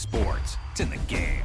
sports. It's in the game.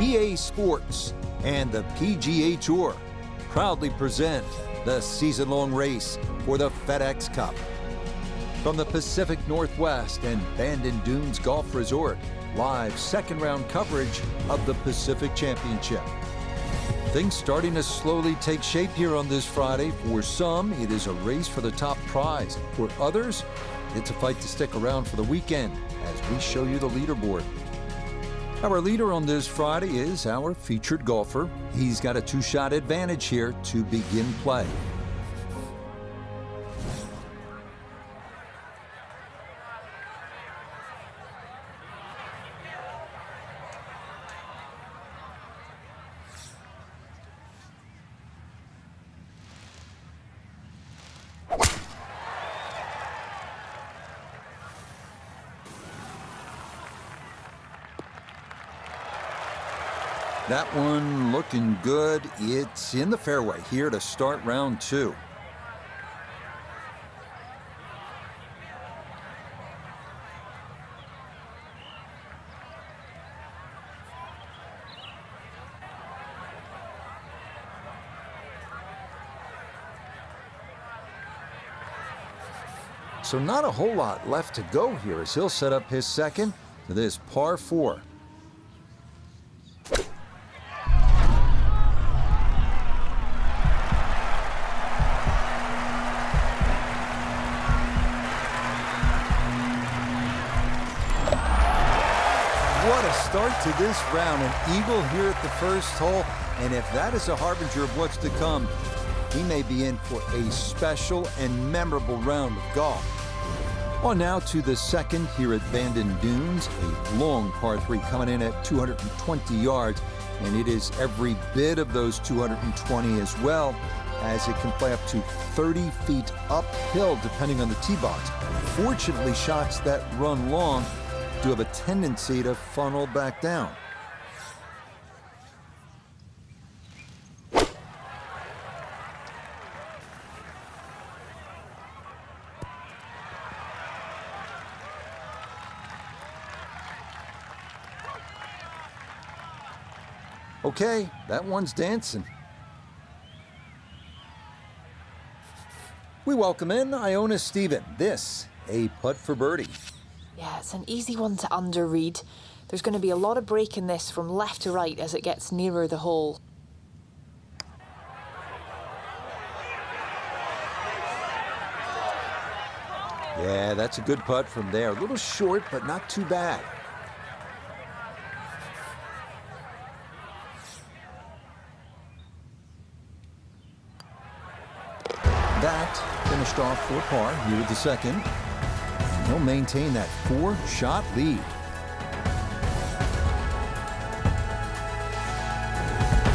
EA Sports and the PGA Tour proudly present the season-long race for the FedEx Cup. From the Pacific Northwest and Bandon Dunes Golf Resort, live second-round coverage of the Pacific Championship. Things starting to slowly take shape here on this Friday. For some, it is a race for the top prize. For others, it's a fight to stick around for the weekend as we show you the leaderboard. Our leader on this Friday is our featured golfer. He's got a two-shot advantage here to begin play. That one looking good. It's in the fairway here to start round two. So not a whole lot left to go here as he'll set up his second to this par 4. What a start to this round. An eagle here at the first hole. And if that is a harbinger of what's to come, he may be in for a special and memorable round of golf. On now to the second here at Bandon Dunes, a long par 3 coming in at 220 yards. And it is every bit of those 220 as well, as it can play up to 30 feet uphill depending on the tee box. Fortunately, shots that run long do have a tendency to funnel back down. Okay, that one's dancing. We welcome in Iona Stephen. This, a putt for birdie. Yeah, it's an easy one to underread. There's going to be a lot of break in this from left to right as it gets nearer the hole. Yeah, that's a good putt from there. A little short, but not too bad. That finished off for par here with the second. He'll maintain that 4-shot lead.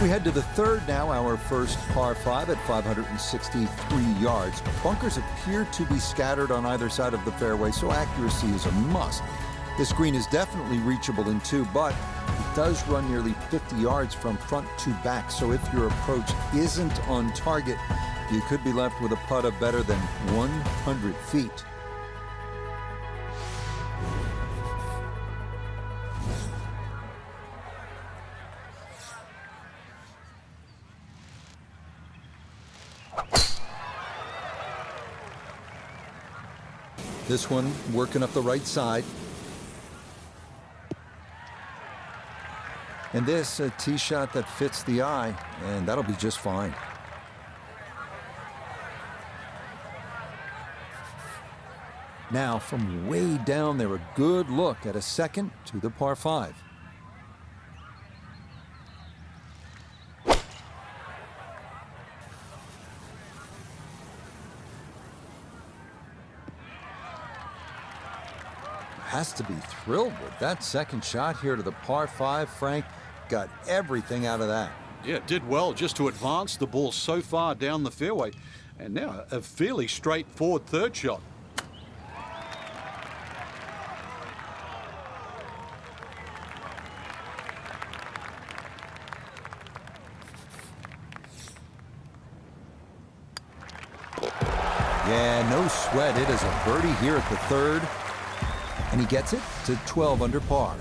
We head to the third now, our first par 5 at 563 yards. Bunkers appear to be scattered on either side of the fairway, so accuracy is a must. This green is definitely reachable in two, but it does run nearly 50 yards from front to back, so if your approach isn't on target, you could be left with a putt of better than 100 feet. This one working up the right side. And this, a tee shot that fits the eye, and that'll be just fine. Now, from way down there, a good look at a second to the par 5. Has to be thrilled with that second shot here to the par 5. Frank got everything out of that. Yeah, did well just to advance the ball so far down the fairway. And now a fairly straightforward third shot. Yeah, no sweat. It is a birdie here at the third. And he gets it to 12 under par.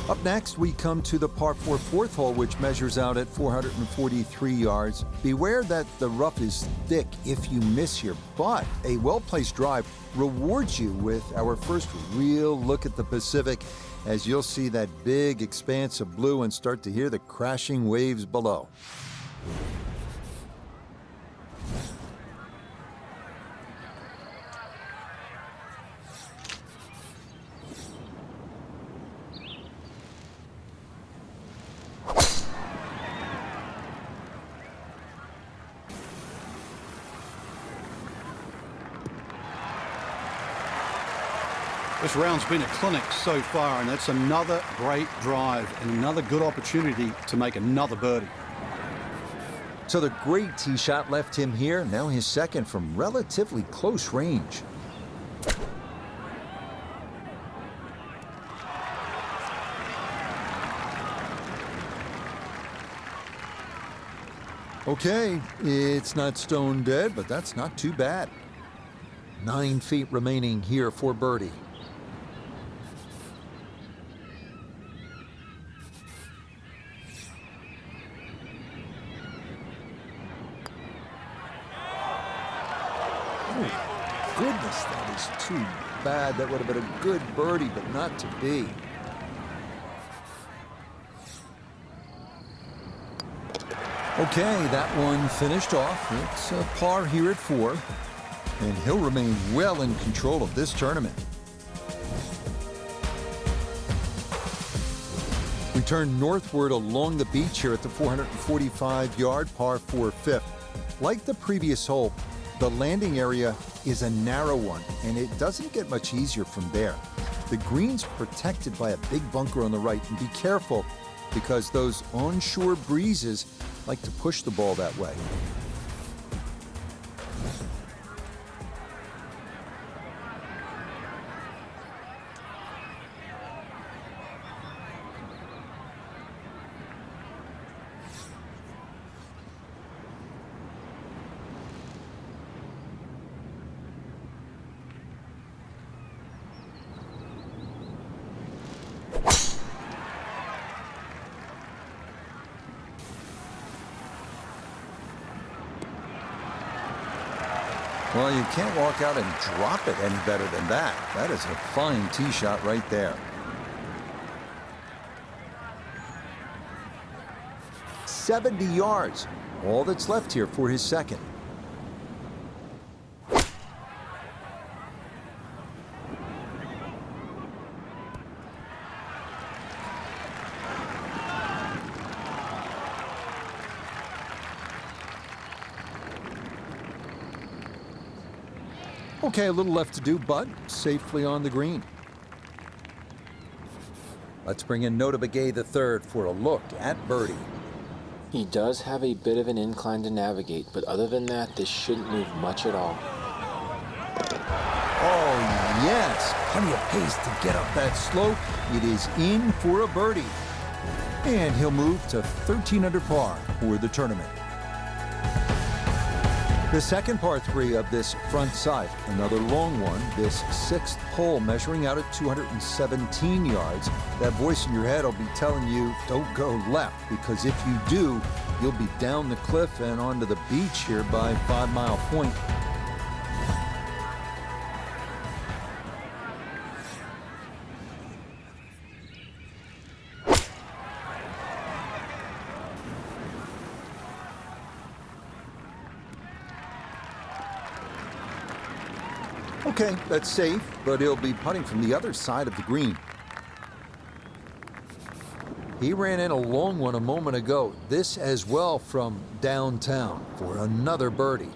Up next, we come to the par 4 fourth hole, which measures out at 443 yards. Beware that the rough is thick if you miss here, but a well-placed drive rewards you with our first real look at the Pacific, as you'll see that big expanse of blue and start to hear the crashing waves below. This round's been a clinic so far, and that's another great drive and another good opportunity to make another birdie. So the great tee shot left him here, now his second from relatively close range. Okay, it's not stone dead, but that's not too bad. 9 feet remaining here for birdie. Oh, goodness, that is too bad. That would have been a good birdie, but not to be. Okay, that one finished off. It's a par here at 4, and he'll remain well in control of this tournament. We turn northward along the beach here at the 445-yard par 4 fifth. Like the previous hole, the landing area is a narrow one, and it doesn't get much easier from there. The green's protected by a big bunker on the right, and be careful because those onshore breezes like to push the ball that way. Well, you can't walk out and drop it any better than that. That is a fine tee shot right there. "70 yards. All that's left here for his second. Okay, a little left to do, but safely on the green. Let's bring in Nota Begay III for a look at birdie. He does have a bit of an incline to navigate, but other than that, this shouldn't move much at all. Oh, yes. Plenty of pace to get up that slope. It is in for a birdie. And he'll move to 13 under par for the tournament. The second par 3 of this front side, another long one, this 6th hole measuring out at 217 yards. That voice in your head will be telling you, don't go left, because if you do, you'll be down the cliff and onto the beach here by 5 Mile Point. Okay, that's safe, but he'll be putting from the other side of the green. He ran in a long one a moment ago. This as well from downtown for another birdie.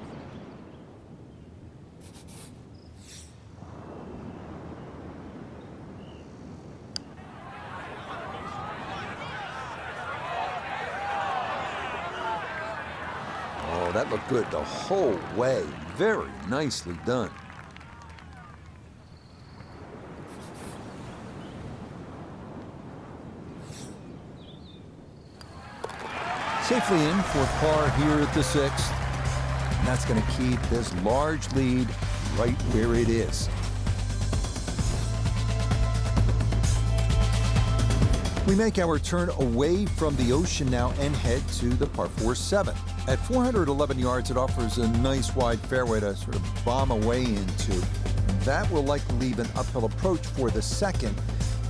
Oh, that looked good the whole way. Very nicely done. Safely in for par here at the 6th. And that's going to keep this large lead right where it is. We make our turn away from the ocean now and head to the par 4-7. At 411 yards, it offers a nice wide fairway to sort of bomb away into. That will likely leave an uphill approach for the second,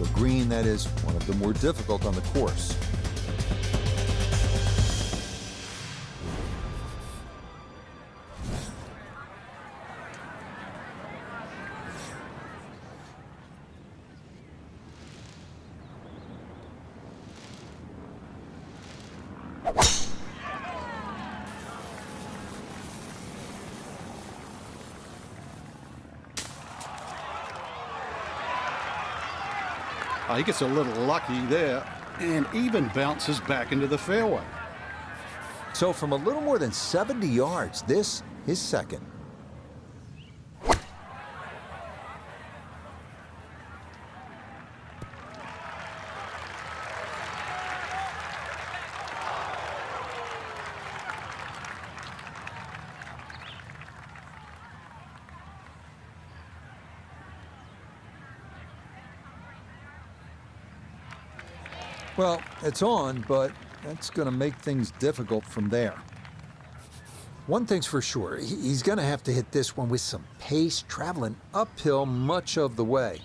a green that is one of the more difficult on the course. He gets a little lucky there and even bounces back into the fairway. So from a little more than 70 yards, this is second. Well, it's on, but that's going to make things difficult from there. One thing's for sure, he's going to have to hit this one with some pace, traveling uphill much of the way.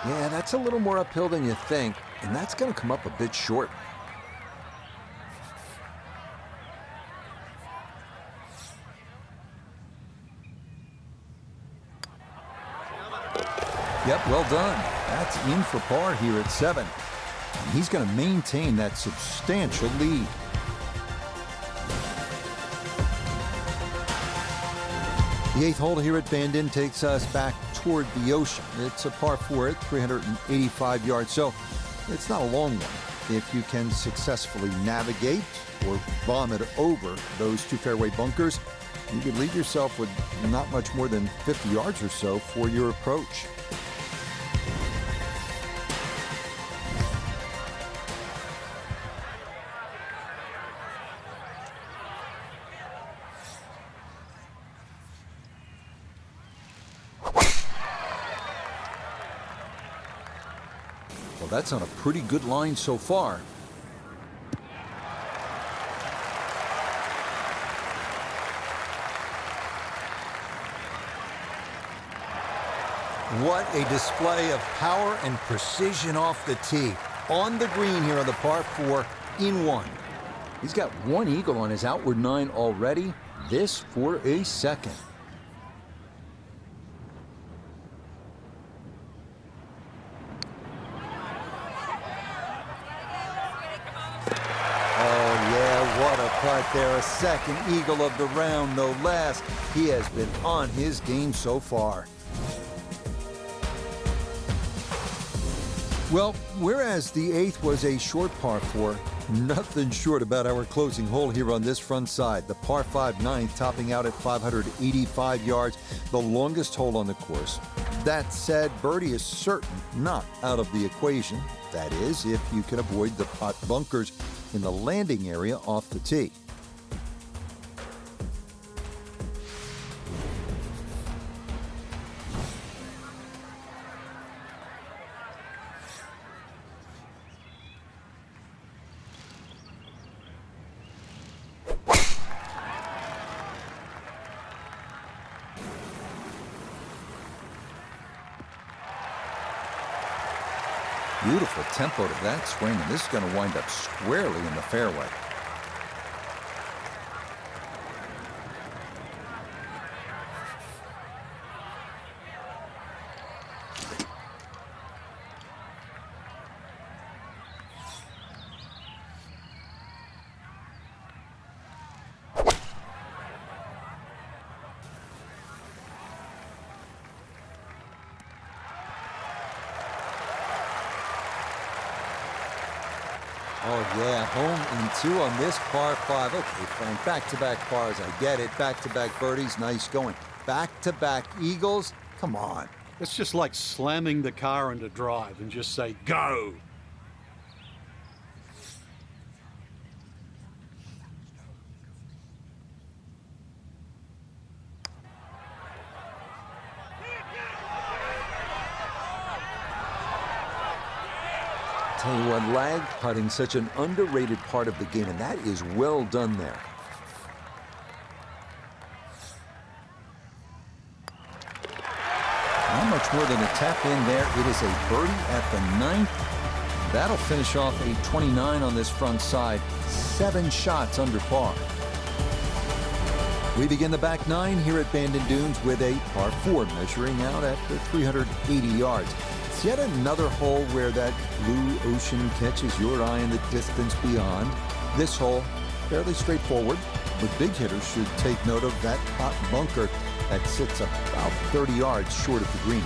Yeah, that's a little more uphill than you think, and that's going to come up a bit short. Yep, well done. That's in for par here at 7. And he's going to maintain that substantial lead. The 8th hole here at Bandon takes us back toward the ocean. It's a par 4 at 385 yards, so it's not a long one. If you can successfully navigate or vomit over those two fairway bunkers, you could leave yourself with not much more than 50 yards or so for your approach. Well, that's on a pretty good line so far. What a display of power and precision off the tee. On the green here on the par 4 in 1. He's got one eagle on his outward 9 already. This for a second. Right there, a second eagle of the round, no less. He has been on his game so far. Well, whereas the 8th was a short par 4, nothing short about our closing hole here on this front side. The par 5 9th topping out at 585 yards, the longest hole on the course. That said, birdie is certain not out of the equation. That is, if you can avoid the pot bunkers in the landing area off the tee. Beautiful tempo to that swing, and this is going to wind up squarely in the fairway. Oh, yeah, home in 2 on this par 5. Okay, fine, back-to-back pars, I get it. Back-to-back birdies, nice going. Back-to-back eagles, come on. It's just like slamming the car into drive and just say, go. Tell you what, lag putting, such an underrated part of the game, and that is well done there. Not much more than a tap in there. It is a birdie at the 9th. That'll finish off a 29 on this front side. 7 shots under par. We begin the back 9 here at Bandon Dunes with a par 4 measuring out at the 380 yards. It's yet another hole where that blue ocean catches your eye in the distance beyond. This hole, fairly straightforward, but big hitters should take note of that hot bunker that sits about 30 yards short of the green.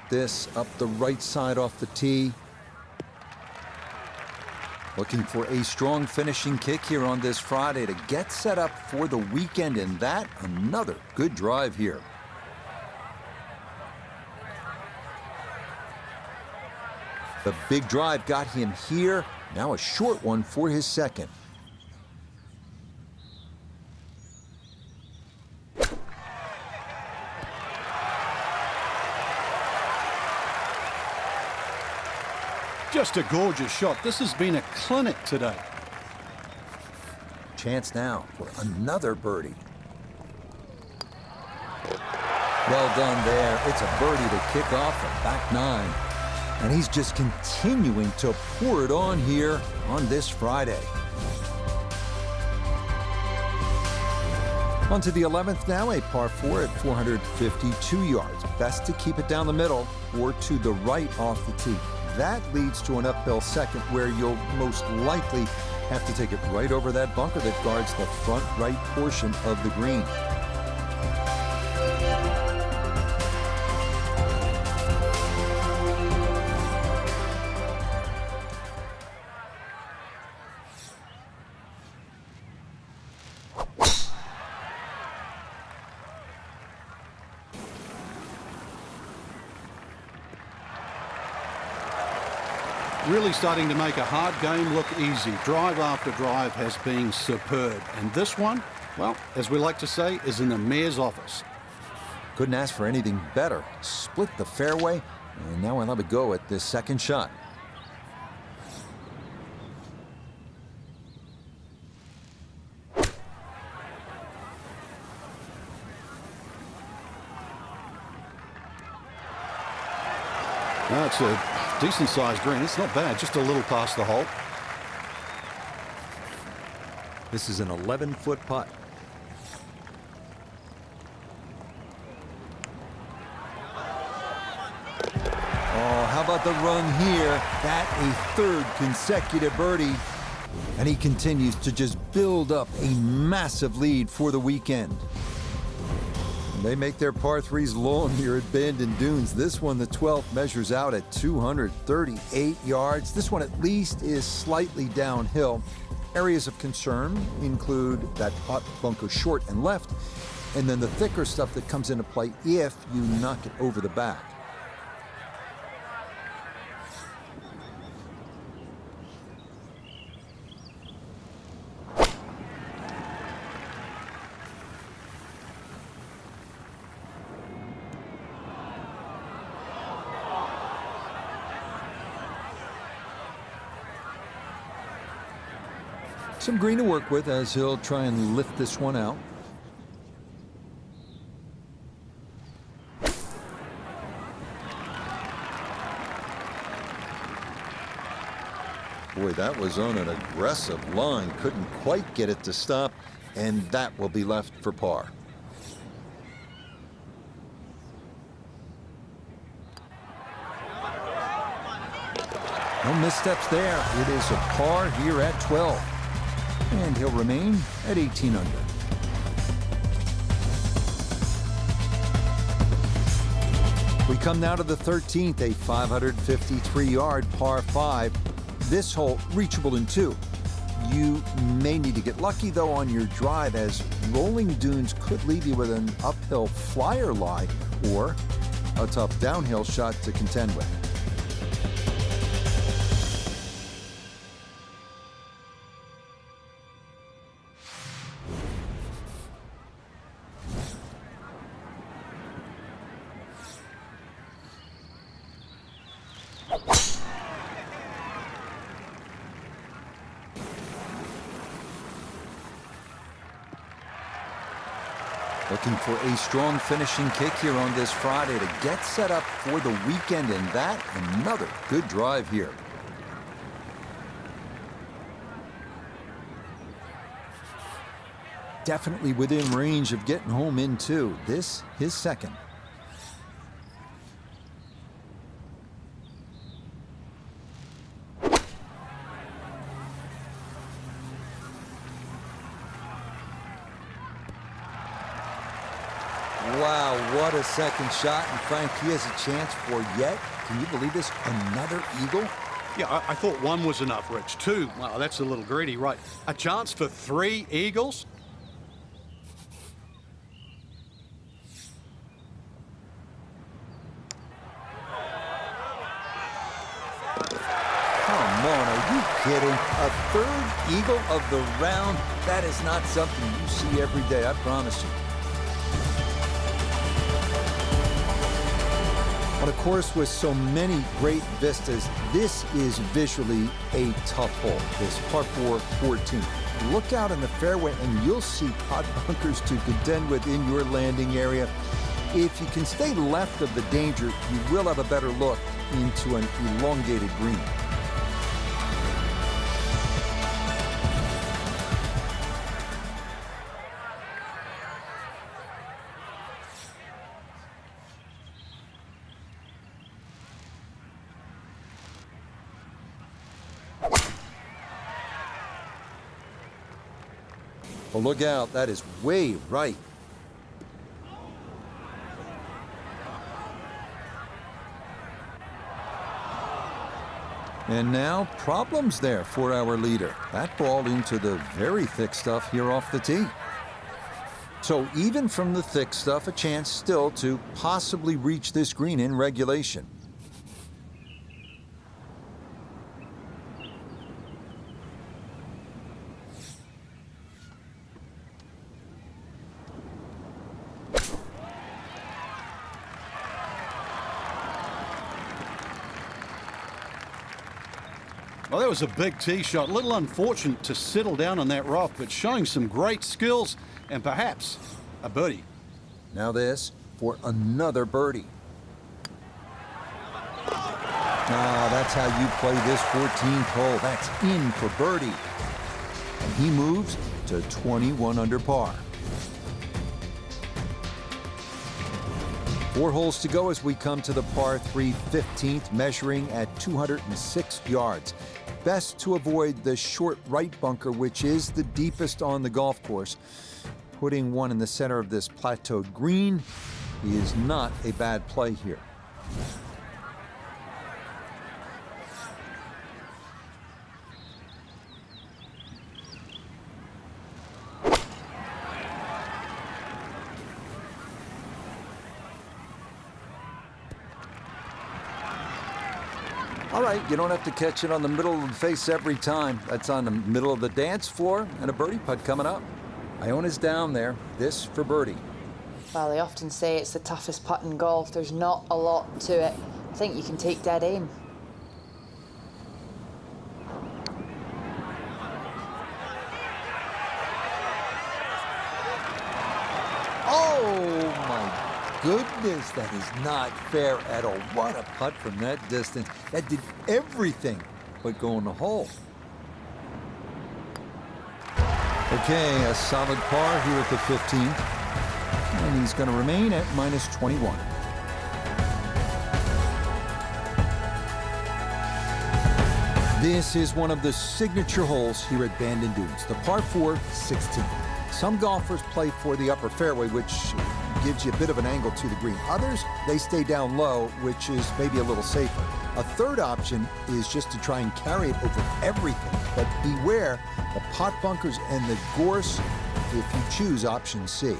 This up the right side off the tee. Looking for a strong finishing kick here on this Friday to get set up for the weekend, and that another good drive here. The big drive got him here. Now a short one for his second. Just a gorgeous shot. This has been a clinic today. Chance now for another birdie. Well done there. It's a birdie to kick off the back 9. And he's just continuing to pour it on here on this Friday. On to the 11th now, a par 4 at 452 yards. Best to keep it down the middle or to the right off the tee. That leads to an uphill second where you'll most likely have to take it right over that bunker that guards the front right portion of the green. Really starting to make a hard game look easy. Drive after drive has been superb. And this one, well, as we like to say, is in the mayor's office. Couldn't ask for anything better. Split the fairway, and now we'll have a go at this second shot. That's a decent-sized green. It's not bad, just a little past the hole. This is an 11-foot putt. Oh, how about the run here? That a 3rd consecutive birdie. And he continues to just build up a massive lead for the weekend. They make their par 3s long here at Bandon Dunes. This one, the 12th, measures out at 238 yards. This one at least is slightly downhill. Areas of concern include that hot bunker short and left, and then the thicker stuff that comes into play if you knock it over the back. Some green to work with as he'll try and lift this one out. Boy, that was on an aggressive line. Couldn't quite get it to stop, and that will be left for par. No missteps there. It is a par here at 12. And he'll remain at 18 under. We come now to the 13th, a 553-yard par 5. This hole reachable in 2. You may need to get lucky, though, on your drive, as rolling dunes could leave you with an uphill flyer lie or a tough downhill shot to contend with. Looking for a strong finishing kick here on this Friday to get set up for the weekend, and that another good drive here. Definitely within range of getting home in 2. This his second. Wow, what a second shot. And Frank, he has a chance for yet, can you believe this, another eagle? Yeah, I thought 1 was enough, Rich. 2, wow, that's a little greedy, right? A chance for 3 eagles? Come on, are you kidding? A 3rd eagle of the round? That is not something you see every day, I promise you. On a course with so many great vistas, this is visually a tough hole, this par 4 14. Look out in the fairway and you'll see pot bunkers to contend with in your landing area. If you can stay left of the danger, you will have a better look into an elongated green. Oh, look out, that is way right. And now, problems there for our leader. That ball into the very thick stuff here off the tee. So even from the thick stuff, a chance still to possibly reach this green in regulation. Well, that was a big tee shot. A little unfortunate to settle down on that rock, but showing some great skills and perhaps a birdie. Now this for another birdie. Ah, that's how you play this 14th hole. That's in for birdie. And he moves to 21 under par. 4 holes to go as we come to the par 3 15th, measuring at 206 yards. Best to avoid the short right bunker, which is the deepest on the golf course. Putting one in the center of this plateaued green is not a bad play here. All right, you don't have to catch it on the middle of the face every time. That's on the middle of the dance floor, and a birdie putt coming up. Iona's down there. This for birdie. Well, they often say it's the toughest putt in golf. There's not a lot to it. I think you can take dead aim. Oh, my goodness. That is not fair at all. What a putt from that distance. That did everything but go in the hole. Okay, a solid par here at the 15th. And he's going to remain at minus 21. This is one of the signature holes here at Bandon Dunes, the par 4 16. Some golfers play for the upper fairway, which gives you a bit of an angle to the green. Others, they stay down low, which is maybe a little safer. A third option is just to try and carry it over everything. But beware the pot bunkers and the gorse if you choose option C.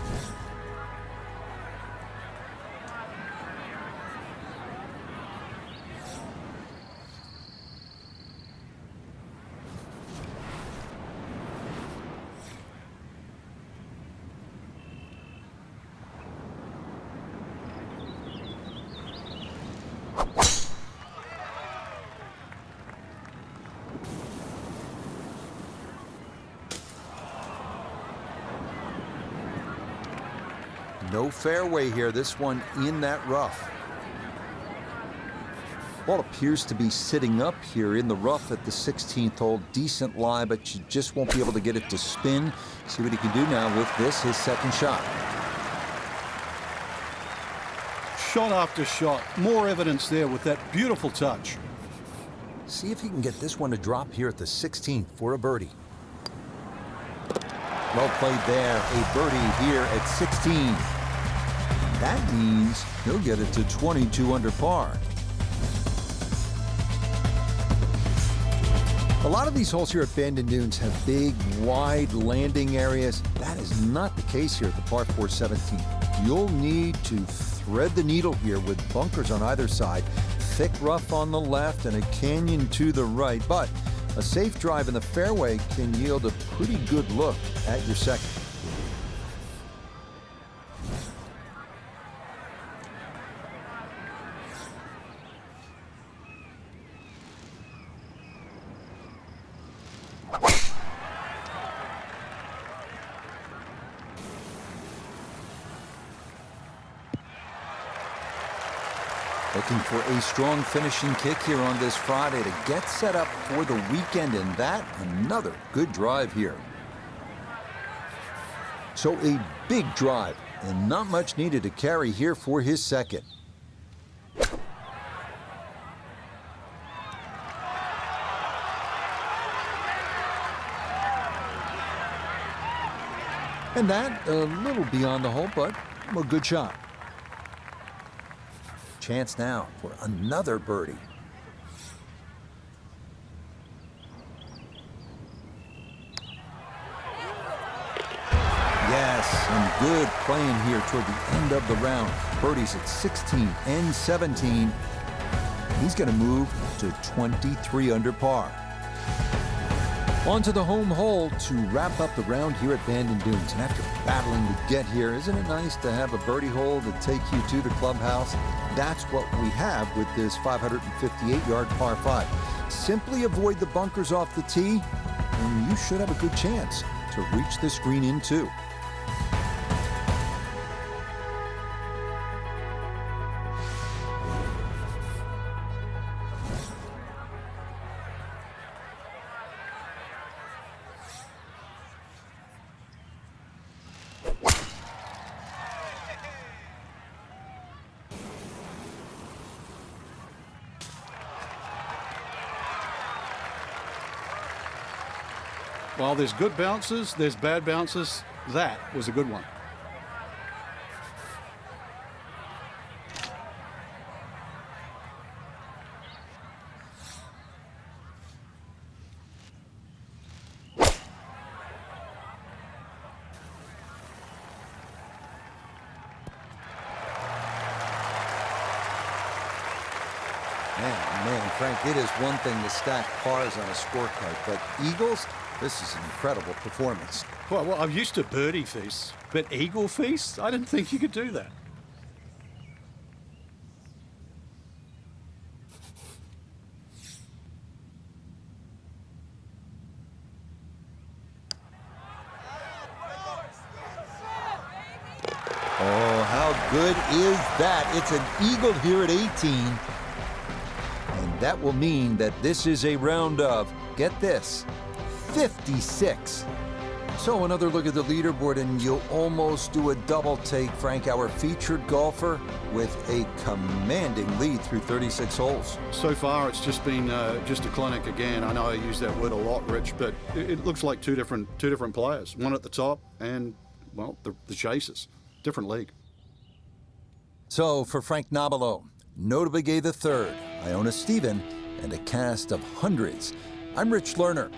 No fairway here, this one in that rough. Ball appears to be sitting up here in the rough at the 16th hole. Decent lie, but you just won't be able to get it to spin. See what he can do now with this, his second shot. Shot after shot. More evidence there with that beautiful touch. See if he can get this one to drop here at the 16th for a birdie. Well played there, a birdie here at 16. That means he'll get it to 22 under par. A lot of these holes here at Bandon Dunes have big, wide landing areas. That is not the case here at the par 4 17. You'll need to thread the needle here with bunkers on either side, thick rough on the left and a canyon to the right. But a safe drive in the fairway can yield a pretty good look at your second. Looking for a strong finishing kick here on this Friday to get set up for the weekend, and that another good drive here. So a big drive and not much needed to carry here for his second. And that a little beyond the hole, but a good shot. Chance now for another birdie. Yes, some good playing here toward the end of the round. Birdies at 16 and 17. He's going to move to 23 under par. On to the home hole to wrap up the round here at Bandon Dunes. And after battling to get here, isn't it nice to have a birdie hole to take you to the clubhouse? That's what we have with this 558-yard par 5. Simply avoid the bunkers off the tee, and you should have a good chance to reach this green in two. While there's good bounces, there's bad bounces. That was a good one. Man, Frank, it is one thing to stack pars on a scorecard, but eagles, this is an incredible performance. Well, I'm used to birdie feasts, but eagle feasts? I didn't think you could do that. good is that? It's an eagle here at 18. And that will mean that this is a round of, get this, 56. So another look at the leaderboard, and you'll almost do a double take, Frank, our featured golfer with a commanding lead through 36 holes. So far, it's just been just a clinic again. I know I use that word a lot, Rich, but it looks like two different players. One at the top and, well, the chasers. Different league. So for Frank Nobilo, Notably Gay III, Iona Stephen, and a cast of hundreds, I'm Rich Lerner.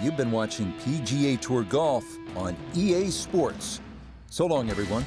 You've been watching PGA Tour Golf on EA Sports. So long, everyone.